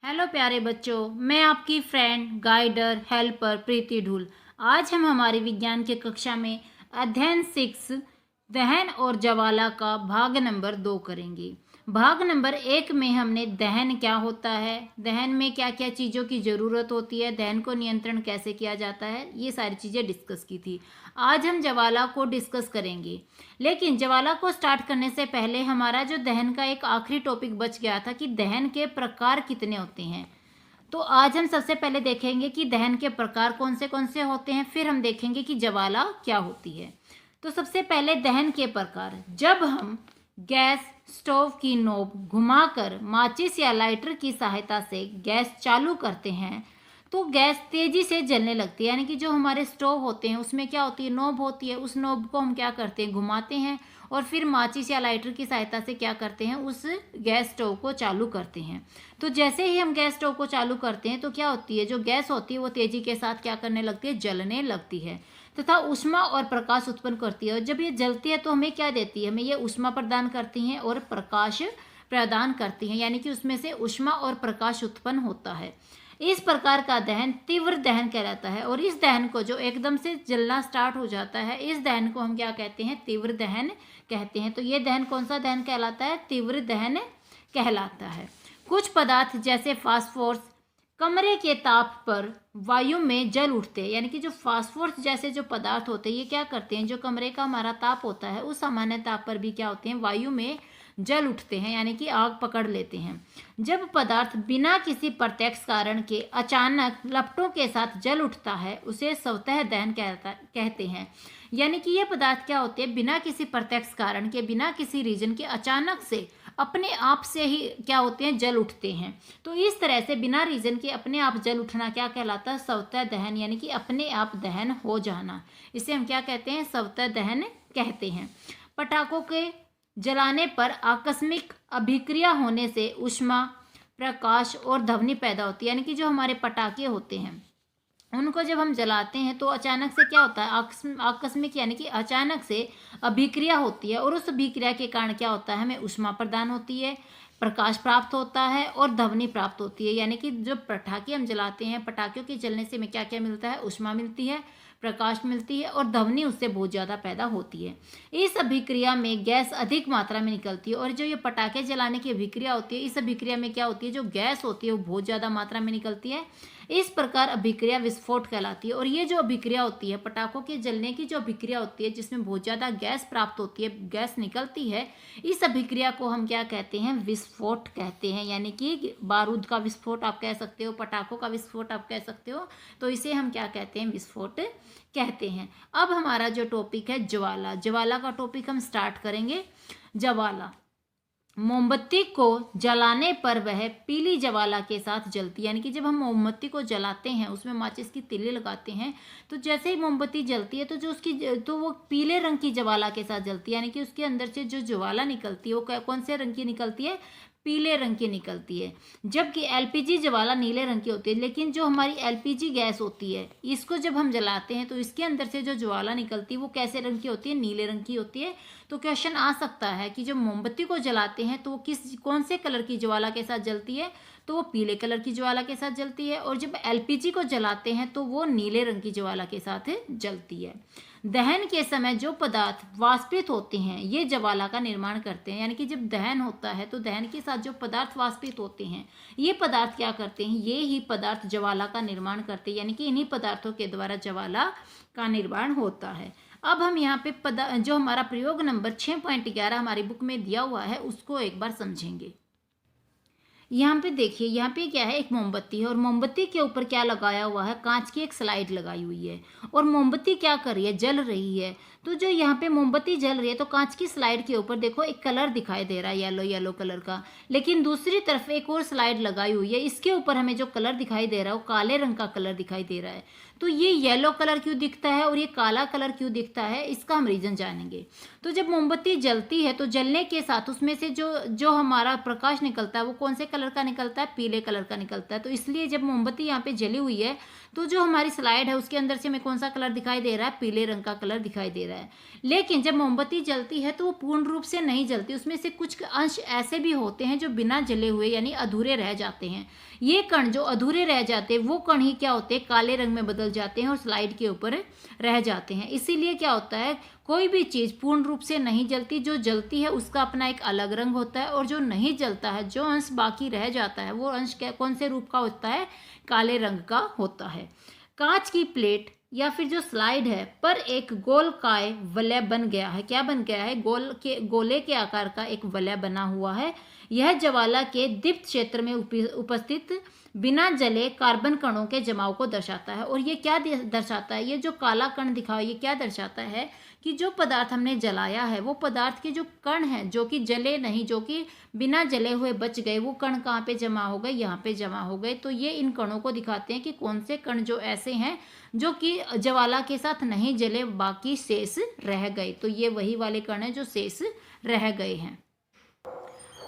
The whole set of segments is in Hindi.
हेलो प्यारे बच्चों, मैं आपकी फ्रेंड गाइडर हेल्पर प्रीति ढूल। आज हम हमारी विज्ञान की कक्षा में अध्ययन 6 दहन और ज्वाला का भाग नंबर 2 करेंगे। भाग नंबर 1 में हमने दहन क्या होता है, दहन में क्या क्या चीज़ों की ज़रूरत होती है, दहन को नियंत्रण कैसे किया जाता है, ये सारी चीज़ें डिस्कस की थी। आज हम ज्वाला को डिस्कस करेंगे, लेकिन ज्वाला को स्टार्ट करने से पहले हमारा जो दहन का एक आखिरी टॉपिक बच गया था कि दहन के प्रकार कितने होते हैं। तो आज हम सबसे पहले देखेंगे कि दहन के प्रकार कौन से होते हैं, फिर हम देखेंगे कि ज्वाला क्या होती है। तो सबसे पहले दहन के प्रकार। जब हम गैस स्टोव की नोब घुमाकर माचिस या लाइटर की सहायता से गैस चालू करते हैं तो गैस तेजी से जलने लगती है। यानी कि जो हमारे स्टोव होते हैं उसमें क्या होती है, नोब होती है। उस नोब को हम क्या करते हैं, घुमाते हैं और फिर माचिस या लाइटर की सहायता से क्या करते हैं, उस गैस स्टोव को चालू करते हैं। तो जैसे ही हम गैस स्टोव को चालू करते हैं तो क्या होती है, जो गैस होती है वो तेजी के साथ क्या करने लगती है, जलने लगती है तथा ऊष्मा और प्रकाश उत्पन्न करती है। और जब ये जलती है तो हमें क्या देती है, हमें ये ऊष्मा प्रदान करती हैं और प्रकाश प्रदान करती हैं। यानी कि उसमें से ऊष्मा और प्रकाश उत्पन्न होता है। इस प्रकार का दहन तीव्र दहन कहलाता है। और इस दहन को जो एकदम से जलना स्टार्ट हो जाता है, इस दहन को हम क्या कहते हैं, तीव्र दहन कहते हैं। तो ये दहन कौन सा दहन कहलाता है, तीव्र दहन कहलाता है। कुछ पदार्थ जैसे फास्फोरस कमरे के ताप पर वायु में जल उठते हैं। यानी कि जो फास्फोरस जैसे जो पदार्थ होते हैं ये क्या करते हैं, जो कमरे का हमारा ताप होता है उस सामान्य ताप पर भी क्या होते हैं, वायु में जल उठते हैं, यानी कि आग पकड़ लेते हैं। जब पदार्थ बिना किसी प्रत्यक्ष कारण के अचानक लपटों के साथ जल उठता है उसे स्वतः दहन कहते हैं। यानी कि ये पदार्थ क्या होते हैं, बिना किसी प्रत्यक्ष कारण के, बिना किसी रीजन के अचानक से अपने आप से ही क्या होते हैं, जल उठते हैं। तो इस तरह से बिना रीजन के अपने आप जल उठना क्या कहलाता है, स्वतः दहन। यानी कि अपने आप दहन हो जाना, इसे हम क्या कहते हैं, स्वतः दहन कहते हैं। पटाखों के जलाने पर आकस्मिक अभिक्रिया होने से ऊष्मा, प्रकाश और ध्वनि पैदा होती है। यानी कि जो हमारे पटाखे होते हैं उनको जब हम जलाते हैं तो अचानक से क्या होता है, आकस्मिक यानी कि अचानक से अभिक्रिया होती है। और उस अभिक्रिया के कारण क्या होता है, हमें ऊष्मा प्रदान होती है, प्रकाश प्राप्त होता है और ध्वनि प्राप्त होती है। यानी कि जो पटाखे हम जलाते हैं, पटाखों के जलने से हमें क्या क्या मिलता है, ऊष्मा मिलती है, प्रकाश मिलती है और ध्वनि उससे बहुत ज़्यादा पैदा होती है। इस अभिक्रिया में गैस अधिक मात्रा में निकलती है। और जो ये पटाखे जलाने की अभिक्रिया होती है, इस अभिक्रिया में क्या होती है, जो गैस होती है वो बहुत ज़्यादा मात्रा में निकलती है। इस प्रकार अभिक्रिया विस्फोट कहलाती है। और ये जो अभिक्रिया होती है, पटाखों के जलने की जो अभिक्रिया होती है जिसमें बहुत ज़्यादा गैस प्राप्त होती है, गैस निकलती है, इस अभिक्रिया को हम क्या कहते हैं, विस्फोट कहते हैं। यानी कि बारूद का विस्फोट आप कह सकते हो, पटाखों का विस्फोट आप कह सकते हो। तो इसे हम क्या कहते हैं, विस्फोट कहते हैं। अब हमारा जो टॉपिक है ज्वाला, ज्वाला का टॉपिक हम स्टार्ट करेंगे। ज्वाला मोमबत्ती को जलाने पर वह पीली ज्वाला के साथ जलती है। यानी कि जब हम मोमबत्ती को जलाते हैं, उसमें माचिस की तीली लगाते हैं, तो जैसे ही मोमबत्ती जलती है तो जो उसकी तो वो पीले रंग की ज्वाला के साथ जलती है। यानी कि उसके अंदर से जो ज्वाला निकलती है वो कौन से रंग की निकलती है, पीले रंग की निकलती है। जबकि एलपीजी ज्वाला नीले रंग की होती है। लेकिन जो हमारी एलपीजी गैस होती है, इसको जब हम जलाते हैं तो इसके अंदर से जो ज्वाला निकलती है वो कैसे रंग की होती है, नीले रंग की होती है। तो क्वेश्चन आ सकता है कि जब मोमबत्ती को जलाते हैं तो वो कौन से कलर की ज्वाला के साथ जलती है, तो वो पीले कलर की ज्वाला के साथ जलती है। और जब एलपीजी को जलाते हैं तो वो नीले रंग की ज्वाला के साथ जलती है। दहन के समय जो पदार्थ वाष्पित होते हैं ये ज्वाला का निर्माण करते हैं। यानी कि जब दहन होता है तो दहन के साथ जो पदार्थ वाष्पित होते हैं ये पदार्थ क्या करते हैं, ये ही पदार्थ ज्वाला का निर्माण करते हैं। यानी कि इन्हीं पदार्थों के द्वारा ज्वाला का निर्माण होता है। अब हम यहाँ पे जो हमारा प्रयोग नंबर 6.11 हमारी बुक में दिया हुआ है उसको एक बार समझेंगे। यहाँ पे देखिए, यहाँ पे क्या है, एक मोमबत्ती है और मोमबत्ती के ऊपर क्या लगाया हुआ है, कांच की एक स्लाइड लगाई हुई है। और मोमबत्ती क्या कर रही है, जल रही है। तो जो यहाँ पे मोमबत्ती जल रही है तो कांच की स्लाइड के ऊपर देखो एक कलर दिखाई दे रहा है, येलो येलो कलर का। लेकिन दूसरी तरफ एक और स्लाइड लगाई हुई है, इसके ऊपर हमें जो कलर दिखाई दे रहा है वो काले रंग का कलर दिखाई दे रहा है। तो ये येलो कलर क्यों दिखता है और ये काला कलर क्यों दिखता है, इसका हम रीजन जानेंगे। तो जब मोमबत्ती जलती है तो जलने के साथ उसमें से जो जो हमारा प्रकाश निकलता है वो कौन से कलर का निकलता है, पीले कलर का निकलता है। तो इसलिए जब मोमबत्ती यहाँ पे जली हुई है तो जो हमारी स्लाइड है उसके अंदर से हमें कौन सा कलर दिखाई दे रहा है, पीले रंग का कलर दिखाई दे रहा है। रहा है। लेकिन जब मोमबत्ती जलती है तो वो पूर्ण रूप से नहीं जलती, उसमें से कुछ अंश ऐसे भी होते हैं जो बिना जले हुए यानी अधूरे रह जाते हैं। ये कण जो अधूरे रह जाते हैं वो कण ही क्या होते हैं, काले रंग में बदल जाते हैं और स्लाइड के ऊपर रह जाते हैं। इसीलिए क्या होता है, कोई भी चीज़ पूर्ण रूप से नहीं जलती, जो जलती है उसका अपना एक अलग रंग होता है, और जो नहीं जलता है, जो अंश बाकी रह जाता है, वो अंश कौन से रूप का होता है, काले रंग का होता है। कांच की प्लेट या फिर जो स्लाइड है पर एक गोलकाय वलय बन गया है। क्या बन गया है, गोले के आकार का एक वलय बना हुआ है। यह ज्वाला के दीप्त क्षेत्र में उपस्थित बिना जले कार्बन कणों के जमाव को दर्शाता है। और ये क्या दर्शाता है, ये जो काला कण दिखा हुआ, ये क्या दर्शाता है कि जो पदार्थ हमने जलाया है वो पदार्थ के जो कण हैं जो कि जले नहीं, जो कि बिना जले हुए बच गए, वो कण कहाँ पे जमा हो गए, यहाँ पे जमा हो गए। तो ये इन कणों को दिखाते हैं कि कौन से कण जो ऐसे हैं जो कि ज्वाला के साथ नहीं जले, बाकी शेष रह गए। तो ये वही वाले कण हैं जो शेष रह गए हैं।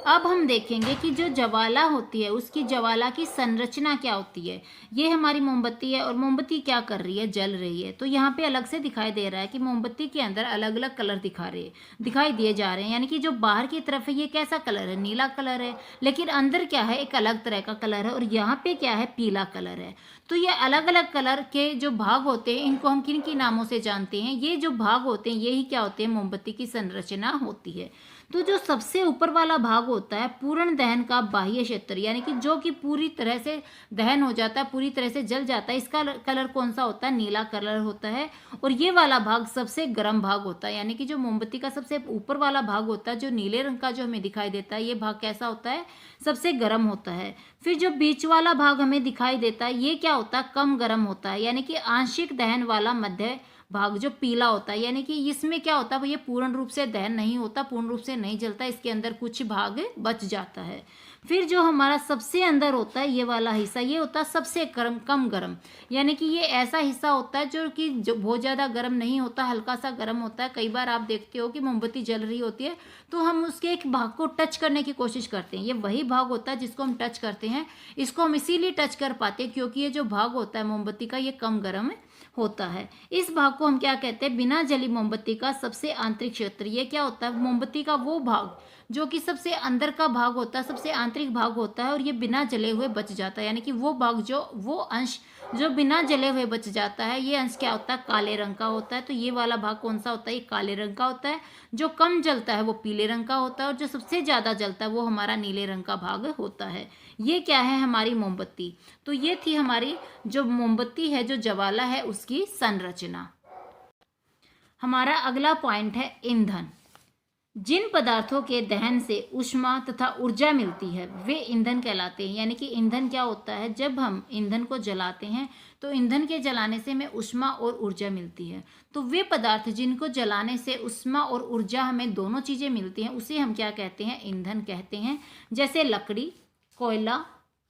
अब हम देखेंगे कि जो ज्वाला होती है उसकी ज्वाला की संरचना क्या होती है। ये हमारी मोमबत्ती है और मोमबत्ती क्या कर रही है, जल रही है। तो यहाँ पे अलग से दिखाई दे रहा है कि मोमबत्ती के अंदर अलग अलग कलर दिखाई दिए जा रहे हैं। यानी कि जो बाहर की तरफ है ये कैसा कलर है, नीला कलर है, लेकिन अंदर क्या है, एक अलग तरह का कलर है, और यहाँ पे क्या है, पीला कलर है। तो ये अलग अलग कलर के जो भाग होते हैं इनको हम किन किन नामों से जानते हैं, ये जो भाग होते हैं यही क्या होते हैं, मोमबत्ती की संरचना होती है। तो जो सबसे ऊपर वाला भाग होता है पूर्ण दहन का बाह्य क्षेत्र, यानी कि जो कि पूरी तरह से दहन हो जाता है, पूरी तरह से जल जाता है, इसका कलर कौन सा होता है, नीला कलर होता है। और ये वाला भाग सबसे गर्म भाग होता है, यानी कि जो मोमबत्ती का सबसे ऊपर वाला भाग होता है जो नीले रंग का जो हमें दिखाई देता है, ये भाग कैसा होता है, सबसे गर्म होता है। फिर जो बीच वाला भाग हमें दिखाई देता है ये क्या होता है, कम गर्म होता है, यानी कि आंशिक दहन वाला मध्य भाग जो पीला होता है, यानी कि इसमें क्या होता है, ये पूर्ण रूप से दहन नहीं होता, पूर्ण रूप से नहीं जलता, इसके अंदर कुछ भाग बच जाता है। फिर जो हमारा सबसे अंदर होता है ये वाला हिस्सा, ये होता है सबसे कम गर्म, यानी कि ये ऐसा हिस्सा होता है जो बहुत ज़्यादा गर्म नहीं होता, हल्का सा गर्म होता है। कई बार आप देखते हो कि मोमबत्ती जल रही होती है तो हम उसके एक भाग को टच करने की कोशिश करते हैं, ये वही भाग होता है जिसको हम टच करते हैं। इसको हम इसीलिए टच कर पाते हैं क्योंकि ये जो भाग होता है मोमबत्ती का ये कम गर्म होता है। इस भाग को हम क्या कहते हैं, बिना जली मोमबत्ती का सबसे आंतरिक क्षेत्र। ये क्या होता है, मोमबत्ती का वो भाग जो कि सबसे अंदर का भाग होता है, सबसे आंतरिक भाग होता है, और ये बिना जले हुए बच जाता है। यानी कि वो भाग वो अंश जो बिना जले हुए बच जाता है, ये अंश क्या होता है, काले रंग का होता है। तो ये वाला भाग कौन सा होता है, ये काले रंग का होता है। जो कम जलता है वो पीले रंग का होता है, और जो सबसे ज़्यादा जलता है वो हमारा नीले रंग का भाग होता है। ये क्या है, हमारी मोमबत्ती। तो ये थी हमारी जो मोमबत्ती है, जो ज्वाला है, उसकी संरचना। हमारा अगला पॉइंट है ईंधन। जिन पदार्थों के दहन से ऊष्मा तथा ऊर्जा मिलती है वे ईंधन कहलाते हैं। यानी कि ईंधन क्या होता है, जब हम ईंधन को जलाते हैं तो ईंधन के जलाने से हमें ऊष्मा और ऊर्जा मिलती है। तो वे पदार्थ जिनको जलाने से ऊष्मा और ऊर्जा हमें दोनों चीज़ें मिलती हैं उसे हम क्या कहते हैं, ईंधन कहते हैं। जैसे लकड़ी, कोयला,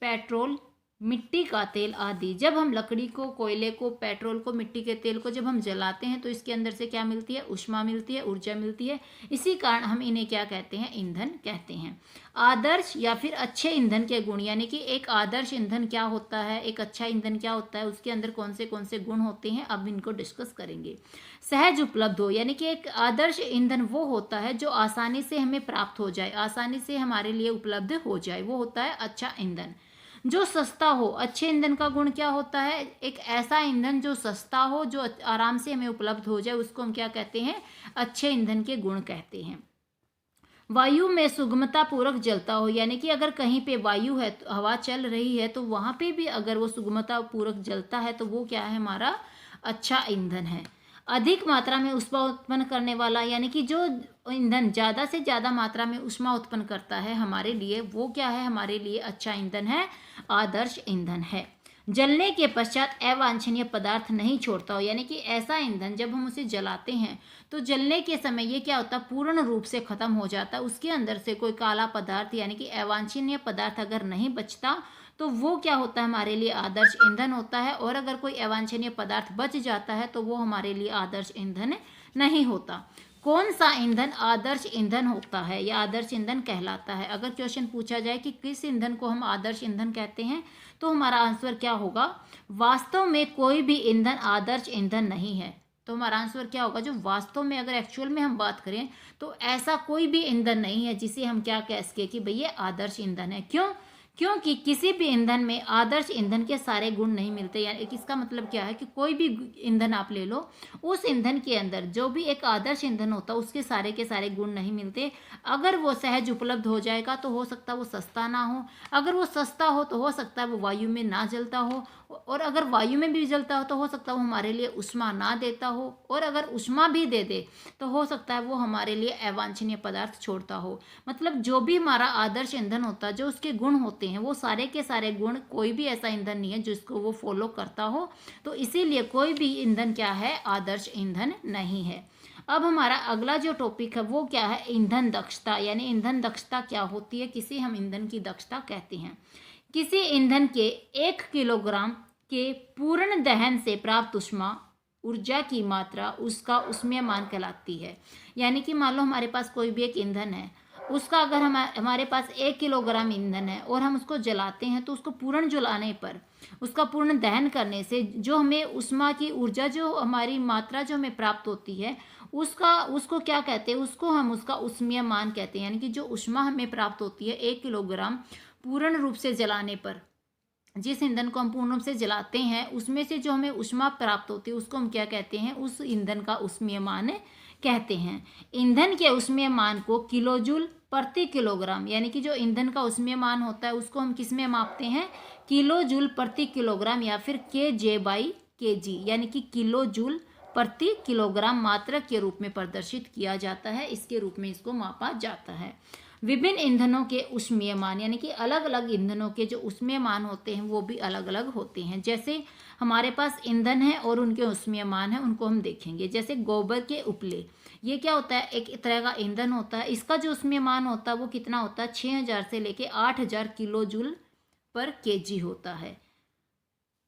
पेट्रोल, मिट्टी का तेल आदि। जब हम लकड़ी को, कोयले को, पेट्रोल को, मिट्टी के तेल को जब हम जलाते हैं तो इसके अंदर से क्या मिलती है, ऊष्मा मिलती है, ऊर्जा मिलती है। इसी कारण हम इन्हें क्या कहते हैं, ईंधन कहते हैं। आदर्श या फिर अच्छे ईंधन के गुण, यानी कि एक आदर्श ईंधन क्या होता है, एक अच्छा ईंधन क्या होता है, उसके अंदर कौन से गुण होते हैं, अब इनको डिस्कस करेंगे। सहज उपलब्ध हो, यानी कि एक आदर्श ईंधन वो होता है जो आसानी से हमें प्राप्त हो जाए, आसानी से हमारे लिए उपलब्ध हो जाए, वो होता है अच्छा ईंधन। जो सस्ता हो, अच्छे ईंधन का गुण क्या होता है, एक ऐसा ईंधन जो सस्ता हो, जो आराम से हमें उपलब्ध हो जाए, उसको हम क्या कहते हैं, अच्छे ईंधन के गुण कहते हैं। वायु में सुगमता पूर्वक जलता हो, यानी कि अगर कहीं पे वायु है, तो हवा चल रही है, तो वहाँ पे भी अगर वो सुगमता पूर्वक जलता है तो वो क्या है, हमारा अच्छा ईंधन है। अधिक मात्रा में ऊष्मा उत्पन्न करने वाला, यानी कि जो ईंधन ज़्यादा से ज़्यादा मात्रा में ऊष्मा उत्पन्न करता है हमारे लिए, वो क्या है, हमारे लिए अच्छा ईंधन है, आदर्श ईंधन है। जलने के पश्चात अवांछनीय पदार्थ नहीं छोड़ता हो, यानी कि ऐसा ईंधन जब हम उसे जलाते हैं तो जलने के समय ये क्या होता है, पूर्ण रूप से खत्म हो जाता है, उसके अंदर से कोई काला पदार्थ यानी कि अवांछनीय पदार्थ अगर नहीं बचता तो वो क्या होता है, हमारे लिए आदर्श ईंधन होता है। और अगर कोई अवांछनीय पदार्थ बच जाता है तो वो हमारे लिए आदर्श ईंधन नहीं होता। कौन सा ईंधन आदर्श ईंधन होता है या आदर्श ईंधन कहलाता है? अगर क्वेश्चन पूछा जाए कि किस ईंधन को हम आदर्श ईंधन कहते हैं तो हमारा आंसर क्या होगा, वास्तव में कोई भी ईंधन आदर्श ईंधन नहीं है। तो हमारा आंसर क्या होगा, जो वास्तव में अगर एक्चुअल में हम बात करें तो ऐसा कोई भी ईंधन नहीं है जिसे हम क्या कह सके कि भाई ये आदर्श ईंधन है। क्यों? क्योंकि किसी भी ईंधन में आदर्श ईंधन के सारे गुण नहीं मिलते। यानी इसका मतलब क्या है कि कोई भी ईंधन आप ले लो, उस ईंधन के अंदर जो भी एक आदर्श ईंधन होता है उसके सारे के सारे गुण नहीं मिलते। अगर वो सहज उपलब्ध हो जाएगा तो हो सकता है वो सस्ता ना हो, अगर वो सस्ता हो तो हो सकता है वो वायु में ना जलता हो, और अगर वायु में भी जलता हो तो हो सकता है वो हमारे लिए ऊष्मा ना देता हो, और अगर ऊष्मा भी दे दे तो हो सकता है वो हमारे लिए अवांछनीय पदार्थ छोड़ता हो। मतलब जो भी हमारा आदर्श ईंधन होता है, जो उसके गुण होते हैं, वो सारे के सारे गुण, कोई भी ऐसा ईंधन नहीं है जिसको वो फॉलो करता हो। तो इसीलिए कोई भी ईंधन क्या है, आदर्श ईंधन नहीं है। अब हमारा अगला जो टॉपिक है वो क्या है, ईंधन दक्षता। यानी ईंधन दक्षता क्या होती है, किसी हम ईंधन की दक्षता कहते हैं। किसी ईंधन के 1 किलोग्राम के पूर्ण दहन से प्राप्त ऊष्मा ऊर्जा की मात्रा उसका ऊष्मीयमान कहलाती है। यानी कि मान लो हमारे पास कोई भी एक ईंधन है, उसका अगर हमारे पास 1 किलोग्राम ईंधन है और हम उसको जलाते हैं, तो उसको पूर्ण जलाने पर, उसका पूर्ण दहन करने से जो हमें ऊष्मा की ऊर्जा, जो हमारी मात्रा जो हमें प्राप्त होती है, उसको क्या कहते हैं, उसको हम उसका ऊष्मीयमान कहते हैं। यानी कि जो ऊष्मा हमें प्राप्त होती है 1 किलोग्राम पूर्ण रूप से जलाने पर, जिस ईंधन को हम पूर्ण रूप से जलाते हैं उसमें से जो हमें ऊष्मा प्राप्त होती है उसको हम क्या कहते हैं, उस ईंधन का ऊष्मीयमान कहते हैं। ईंधन के ऊष्मीयमान को किलोजूल प्रति किलोग्राम, यानी कि जो ईंधन का ऊष्मीयमान होता है उसको हम किस में मापते हैं, किलोजूल प्रति किलोग्राम या फिर kJ/kg, यानी कि किलोजूल प्रति किलोग्राम मात्रक के रूप में प्रदर्शित किया जाता है। इसके रूप में इसको मापा जाता है। विभिन्न ईंधनों के ऊष्मीयमान, यानी कि अलग अलग ईंधनों के जो ऊष्मीयमान होते हैं वो भी अलग अलग होते हैं। जैसे हमारे पास ईंधन है और उनके ऊष्मीयमान है, उनको हम देखेंगे। जैसे गोबर के उपले, ये क्या होता है, एक तरह का ईंधन होता है। इसका जो ऊष्मीयमान होता है वो कितना होता है, 6000 से लेके 8000 किलोजूल पर केजी होता है।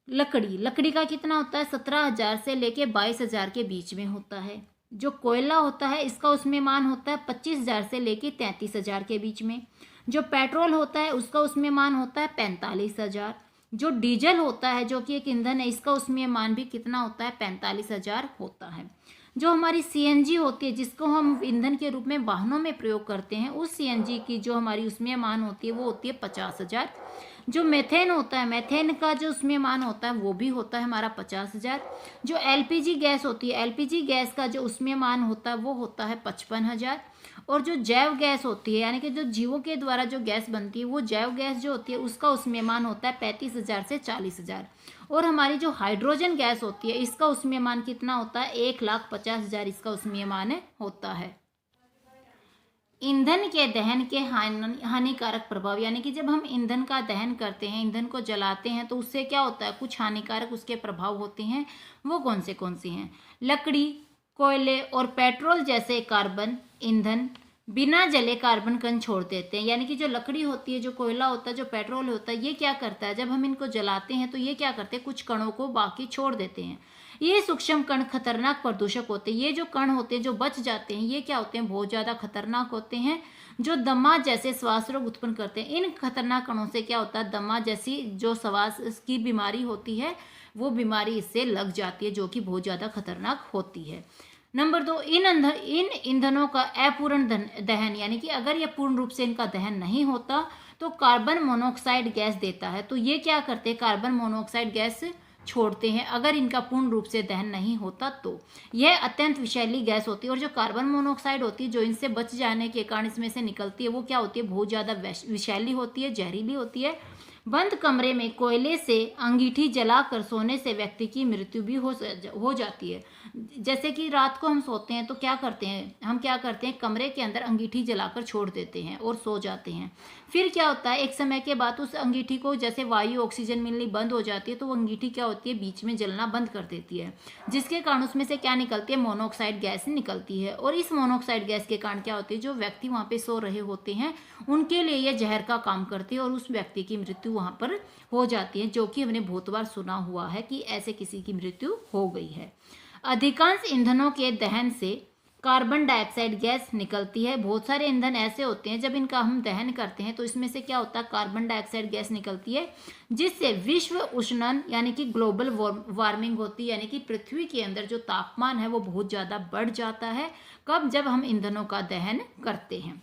लकड़ी का कितना होता है, 17000 से लेके 22000 के बीच में होता है। जो कोयला होता है इसका उसमें होता है 25000 से लेके 33000 के बीच में। जो पेट्रोल होता है उसका उसमें होता है 45000। जो डीजल होता है जो कि एक ईंधन है, इसका उसमें भी कितना होता है, 45000 होता है। जो हमारी सीएनजी होती है जिसको हम ईंधन के रूप में वाहनों में प्रयोग करते हैं, उस सीएनजी की जो हमारी उसमें होती है वो होती है 50000। जो मेथेन होता है, मेथेन का जो उसमें होता है वो भी होता है हमारा 50000। जो एलपीजी गैस होती है, एलपीजी गैस का जो उसमें होता है वो होता है 55000। और जो जैव गैस होती है, यानी कि जो जीवों के द्वारा जो गैस बनती है, वो जैव गैस जो होती है उसका उसमें होता है 35000 से 40000। और हमारी जो हाइड्रोजन गैस होती है इसका उसमें कितना होता है, 1,50,000 इसका उसमें होता है। ईंधन के दहन के हानिकारक प्रभाव, यानी कि जब हम ईंधन का दहन करते हैं, ईंधन को जलाते हैं, तो उससे क्या होता है, कुछ हानिकारक उसके प्रभाव होते हैं। वो कौन से हैं, लकड़ी, कोयले और पेट्रोल जैसे कार्बन ईंधन बिना जले कार्बन कण छोड़ देते हैं। यानी कि जो लकड़ी होती है, जो कोयला होता है, जो पेट्रोल होता है, ये क्या करता है, जब हम इनको जलाते हैं तो ये क्या करते हैं, कुछ कणों को बाकी छोड़ देते हैं। ये सूक्ष्म कण खतरनाक प्रदूषक होते हैं। ये जो कण होते हैं जो बच जाते हैं, ये क्या होते हैं, बहुत ज़्यादा खतरनाक होते हैं, जो दमा जैसे श्वास रोग उत्पन्न करते हैं। इन खतरनाक कणों से क्या होता है, दमा जैसी जो श्वास की बीमारी होती है वो बीमारी इससे लग जाती है, जो कि बहुत ज़्यादा खतरनाक होती है। नंबर 2, इन ईंधनों का अपूर्ण दहन, यानी कि अगर ये पूर्ण रूप से इनका दहन नहीं होता तो कार्बन मोनोऑक्साइड गैस देता है। तो ये क्या करते हैं, कार्बन मोनोऑक्साइड गैस छोड़ते हैं अगर इनका पूर्ण रूप से दहन नहीं होता तो। यह अत्यंत विषैली गैस होती है। और जो कार्बन मोनोऑक्साइड होती है जो इनसे बच जाने के कारण इसमें से निकलती है, वो क्या होती है, बहुत ज़्यादा विषैली होती है, जहरीली होती है। बंद कमरे में कोयले से अंगीठी जलाकर सोने से व्यक्ति की मृत्यु भी हो जाती है। जैसे कि रात को हम सोते हैं तो क्या करते हैं, हम क्या करते हैं, कमरे के अंदर अंगीठी जलाकर छोड़ देते हैं और सो जाते हैं। फिर क्या होता है, एक समय के बाद उस अंगीठी को जैसे वायु ऑक्सीजन मिलनी बंद हो जाती है, तो वो अंगीठी क्या होती है, बीच में जलना बंद कर देती है, जिसके कारण उसमें से क्या निकलती है, मोनोऑक्साइड गैस निकलती है। और इस मोनोऑक्साइड गैस के कारण क्या होती है, जो व्यक्ति वहाँ पे सो रहे होते हैं उनके लिए यह जहर का काम करती है और उस व्यक्ति की मृत्यु वहाँ पर हो जाती है, जो कि हमने बहुत बार सुना हुआ है कि ऐसे किसी की मृत्यु हो गई है। अधिकांश ईंधनों के दहन से कार्बन डाइऑक्साइड गैस निकलती है। बहुत सारे ईंधन ऐसे होते हैं जब इनका हम दहन करते हैं तो इसमें से क्या होता है, कार्बन डाइऑक्साइड गैस निकलती है, जिससे विश्व उष्णन यानी कि ग्लोबल वार्मिंग होती है, यानी कि पृथ्वी के अंदर जो तापमान है वो बहुत ज़्यादा बढ़ जाता है। कब? जब हम ईंधनों का दहन करते हैं।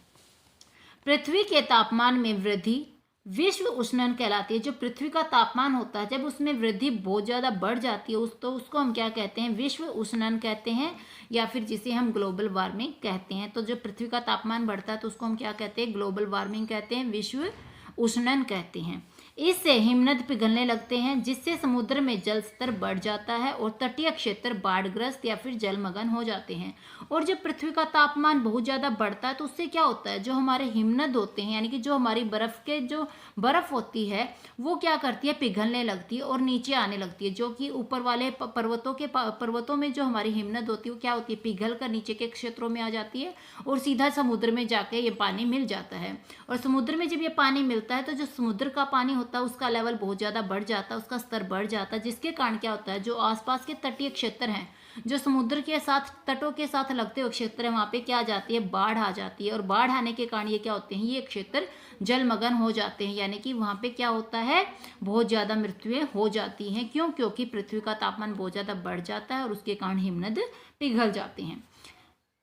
पृथ्वी के तापमान में वृद्धि विश्व उष्णन कहलाती है। जो पृथ्वी का तापमान होता है जब उसमें वृद्धि बहुत ज़्यादा बढ़ जाती है उसको हम क्या कहते हैं, विश्व उष्णन कहते हैं, या फिर जिसे हम ग्लोबल वार्मिंग कहते हैं। तो जो पृथ्वी का तापमान बढ़ता है तो उसको हम क्या कहते हैं, ग्लोबल वार्मिंग कहते हैं, विश्व उष्णन कहते हैं। इससे हिमनद पिघलने लगते हैं, जिससे समुद्र में जल स्तर बढ़ जाता है और तटीय क्षेत्र बाढ़ग्रस्त या फिर जलमग्न हो जाते हैं। और जब पृथ्वी का तापमान बहुत ज़्यादा बढ़ता है तो उससे क्या होता है, जो हमारे हिमनद होते हैं यानी कि जो हमारी बर्फ़ होती है वो क्या करती है, पिघलने लगती है और नीचे आने लगती है। जो कि ऊपर वाले पर्वतों में जो हमारी हिमनद होती है वो क्या होती है, पिघल कर नीचे के क्षेत्रों में आ जाती है और सीधा समुद्र में जाके ये पानी मिल जाता है। और समुद्र में जब ये पानी मिलता है तो जो समुद्र का पानी होता है उसका लेवल बहुत ज़्यादा बढ़ जाता है, उसका स्तर बढ़ जाता है, जिसके कारण क्या होता है, जो आसपास के तटीय क्षेत्र हैं, जो समुद्र के साथ तटों के साथ लगते हुए क्षेत्र है, वहाँ पे क्या आ जाती है, बाढ़ आ जाती है। और बाढ़ आने के कारण ये क्या होते हैं, ये क्षेत्र जलमग्न हो जाते हैं, यानी कि वहाँ पे क्या होता है, बहुत ज़्यादा मृत्युएं हो जाती हैं। क्यों? क्योंकि पृथ्वी का तापमान बहुत ज़्यादा बढ़ जाता है और उसके कारण हिमनद पिघल जाते हैं।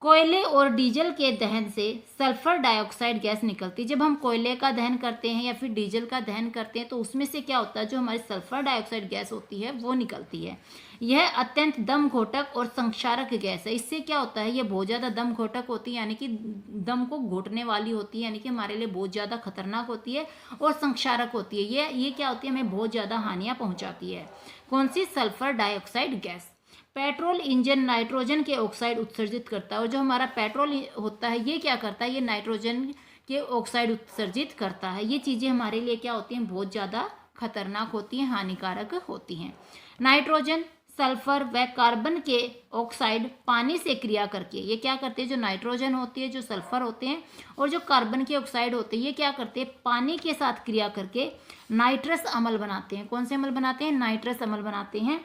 कोयले और डीजल के दहन से सल्फर डाइऑक्साइड गैस निकलती है। जब हम कोयले का दहन करते हैं या फिर डीजल का दहन करते हैं तो उसमें से क्या होता है, जो हमारी सल्फर डाइऑक्साइड गैस होती है वो निकलती है। यह अत्यंत दम घोटक और संक्षारक गैस है। इससे क्या होता है, ये बहुत ज़्यादा दम घोटक होती है, यानी कि दम को घोटने वाली होती है, यानी कि हमारे लिए बहुत ज़्यादा खतरनाक होती है, और संक्षारक होती है। ये क्या होती है, हमें बहुत ज़्यादा हानियाँ पहुँचाती है। कौन सी? Sulphur dioxide gas. Petrol engine nitrogen के ऑक्साइड उत्सर्जित करता है, और जो हमारा पेट्रोल होता है ये क्या करता है, ये नाइट्रोजन के ऑक्साइड उत्सर्जित करता है। ये चीज़ें हमारे लिए क्या होती हैं, बहुत ज़्यादा खतरनाक होती हैं, हानिकारक होती हैं। नाइट्रोजन, सल्फर व कार्बन के ऑक्साइड पानी से क्रिया करके ये क्या करते हैं, जो नाइट्रोजन होती है, जो सल्फर होते हैं और जो कार्बन के ऑक्साइड होते हैं, ये क्या करते हैं, पानी के साथ क्रिया करके नाइट्रस अम्ल बनाते हैं। कौन से अम्ल बनाते हैं? नाइट्रस अम्ल बनाते हैं।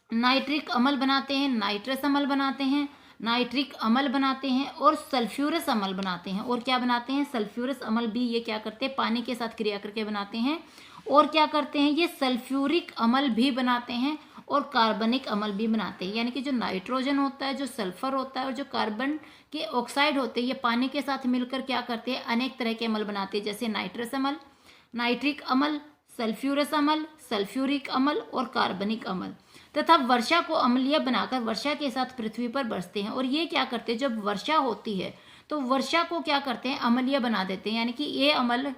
नाइट्रिक अम्ल बनाते हैं, नाइट्रस अम्ल बनाते हैं, नाइट्रिक अम्ल बनाते हैं और सल्फ्यूरस अम्ल बनाते हैं। और क्या बनाते हैं? सल्फ्यूरस अम्ल भी ये क्या करते हैं, पानी के साथ क्रिया करके बनाते हैं। और क्या करते हैं, ये सल्फ्यूरिक अम्ल भी बनाते हैं और कार्बनिक अम्ल भी बनाते हैं। यानी कि जो नाइट्रोजन होता है, जो सल्फर होता है और जो कार्बन के ऑक्साइड होते हैं, ये पानी के साथ मिलकर क्या करते हैं, अनेक तरह के अम्ल बनाते हैं, जैसे नाइट्रस अम्ल, नाइट्रिक अम्ल, सल्फ्यूरस अम्ल, सल्फ्यूरिक अम्ल और कार्बनिक अम्ल। तथा वर्षा को अम्लीय बनाकर वर्षा के साथ पृथ्वी पर बरसते हैं। और ये क्या करते हैं, जब वर्षा होती है तो वर्षा को क्या करते हैं, अम्लीय बना देते हैं, यानी कि ये अम्ल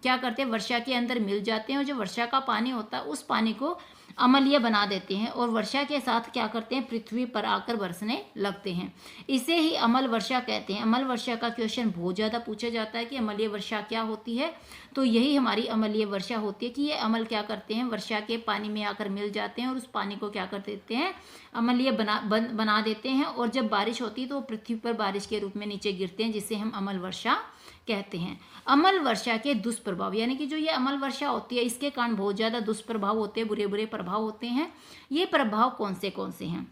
क्या करते हैं, वर्षा के अंदर मिल जाते हैं और जो वर्षा का पानी होता है उस पानी को अम्लीय बना देते हैं और वर्षा के साथ क्या करते हैं, पृथ्वी पर आकर बरसने लगते हैं। इसे ही अम्ल वर्षा कहते हैं। अम्ल वर्षा का क्वेश्चन बहुत ज़्यादा पूछा जाता है कि अम्लीय वर्षा क्या होती है, तो यही हमारी अम्लीय वर्षा होती है कि ये अम्ल क्या करते हैं, वर्षा के पानी में आकर मिल जाते हैं और उस पानी को क्या कर देते हैं, अम्लीय बना देते हैं। और जब बारिश होती है तो पृथ्वी पर बारिश के रूप में नीचे गिरते हैं, जिसे हम अम्ल वर्षा कहते हैं। अम्ल वर्षा के दुष्प्रभाव, यानी कि जो ये अम्ल वर्षा होती है इसके कारण बहुत ज़्यादा दुष्प्रभाव होते हैं, बुरे बुरे प्रभाव होते हैं। ये प्रभाव कौन से हैं?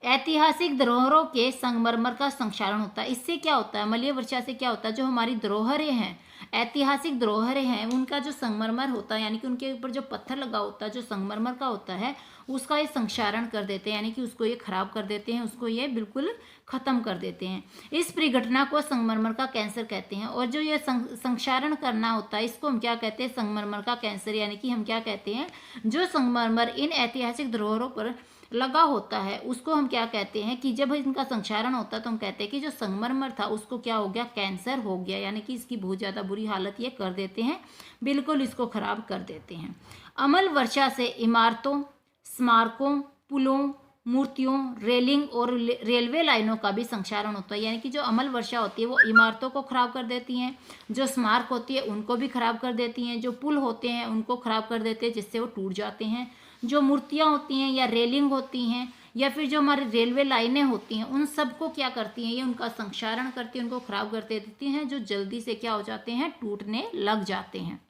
ऐतिहासिक धरोहरों के संगमरमर का संक्षारण होता है। इससे क्या होता है, अम्लीय वर्षा से क्या होता है, जो हमारी धरोहरें हैं, ऐतिहासिक धरोहरें हैं, उनका जो संगमरमर होता है, यानी कि उनके ऊपर जो पत्थर लगा होता है, जो संगमरमर का होता है, उसका ये संक्षारण कर देते हैं, यानी कि उसको ये खराब कर देते हैं, उसको ये बिल्कुल खत्म कर देते हैं। इस परिघटना को संगमरमर का कैंसर कहते हैं। और जो ये संक्षारण करना होता है इसको हम क्या कहते हैं, संगमरमर का कैंसर। यानी कि हम क्या कहते हैं, जो संगमरमर इन ऐतिहासिक धरोहरों पर लगा होता है उसको हम क्या कहते हैं, कि जब इनका संक्षारण होता है तो हम कहते हैं कि जो संगमरमर था उसको क्या हो गया, कैंसर हो गया, यानी कि इसकी बहुत ज़्यादा बुरी हालत ये कर देते हैं, बिल्कुल इसको खराब कर देते हैं। अम्ल वर्षा से इमारतों, स्मारकों, पुलों, मूर्तियों, रेलिंग और रेलवे लाइनों का भी संक्षारण होता है। यानी कि जो अम्ल वर्षा होती है वो इमारतों को खराब कर देती हैं, जो स्मारक होती है उनको भी खराब कर देती हैं, जो पुल होते हैं उनको खराब कर देते हैं जिससे वो टूट जाते हैं, जो मूर्तियाँ होती हैं या रेलिंग होती हैं या फिर जो हमारी रेलवे लाइनें होती हैं उन सब को क्या करती हैं, ये उनका संक्षारण करती हैं, उनको खराब कर देती हैं, जो जल्दी से क्या हो जाते हैं, टूटने लग जाते हैं।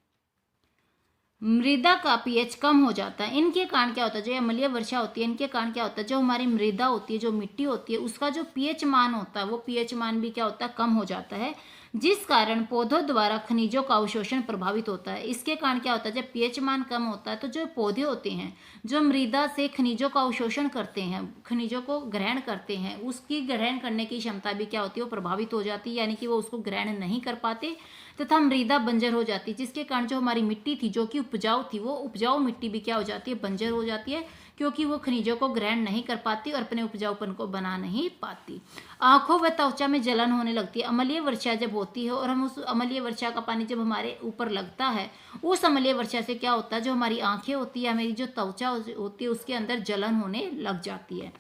मृदा का पीएच कम हो जाता है। इनके कारण क्या होता है, जो अम्लीय वर्षा होती है, इनके कारण क्या होता है, जो हमारी मृदा होती है, जो मिट्टी होती है, उसका जो पीएच मान होता है, वो पीएच मान भी क्या होता है, कम हो जाता है, जिस कारण पौधों द्वारा खनिजों का अवशोषण प्रभावित होता है। इसके कारण क्या होता है, जब पीएच मान कम होता है तो जो पौधे होते हैं, जो मृदा से खनिजों का अवशोषण करते हैं, खनिजों को ग्रहण करते हैं, उसकी ग्रहण करने की क्षमता भी क्या होती है, वो प्रभावित हो जाती है, यानी कि वो उसको ग्रहण नहीं कर पाते तथा मृदा बंजर हो जाती है, जिसके कारण जो हमारी मिट्टी थी, जो कि उपजाऊ थी, वो उपजाऊ मिट्टी भी क्या हो जाती है, बंजर हो जाती है, क्योंकि वो खनिजों को ग्रहण नहीं कर पाती और अपने उपजाऊपन को बना नहीं पाती। आंखों व त्वचा में जलन होने लगती है। अम्लीय वर्षा जब होती है और हम उस अम्लीय वर्षा का पानी जब हमारे ऊपर लगता है, उस अम्लीय वर्षा से क्या होता है, जो हमारी आंखें होती है, हमारी जो त्वचा होती है, उसके अंदर जलन होने लग जाती है।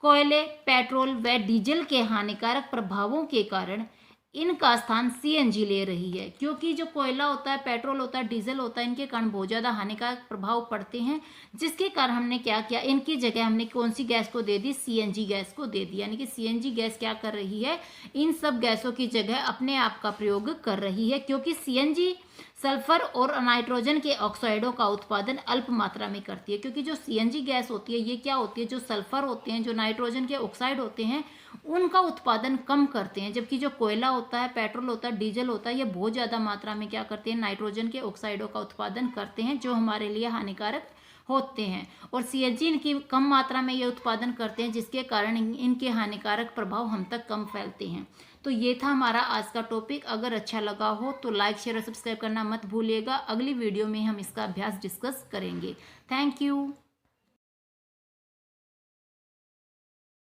कोयले, पेट्रोल व डीजल के हानिकारक प्रभावों के कारण इनका स्थान सीएनजी ले रही है, क्योंकि जो कोयला होता है, पेट्रोल होता है, डीजल होता है, इनके कारण बहुत ज़्यादा हानिकारक प्रभाव पड़ते हैं, जिसके कारण हमने क्या किया, इनकी जगह हमने कौन सी गैस को दे दी, सीएनजी गैस को दे दी। यानी कि सीएनजी गैस क्या कर रही है, इन सब गैसों की जगह अपने आप का प्रयोग कर रही है, क्योंकि सीएनजी सल्फर और नाइट्रोजन के ऑक्साइडों का उत्पादन अल्प मात्रा में करती है। क्योंकि जो सीएनजी गैस होती है, ये क्या होती है, जो सल्फर होते हैं, जो नाइट्रोजन के ऑक्साइड होते हैं, उनका उत्पादन कम करते हैं, जबकि जो कोयला होता है, पेट्रोल होता है, डीजल होता है, ये बहुत ज़्यादा मात्रा में क्या करते हैं, नाइट्रोजन के ऑक्साइडों का उत्पादन करते हैं, जो हमारे लिए हानिकारक होते हैं। और सीएनजी इनकी कम मात्रा में ये उत्पादन करते हैं, जिसके कारण इनके हानिकारक प्रभाव हम तक कम फैलते हैं। तो ये था हमारा आज का टॉपिक। अगर अच्छा लगा हो तो लाइक, शेयर और सब्सक्राइब करना मत भूलिएगा। अगली वीडियो में हम इसका अभ्यास डिस्कस करेंगे। Thank you.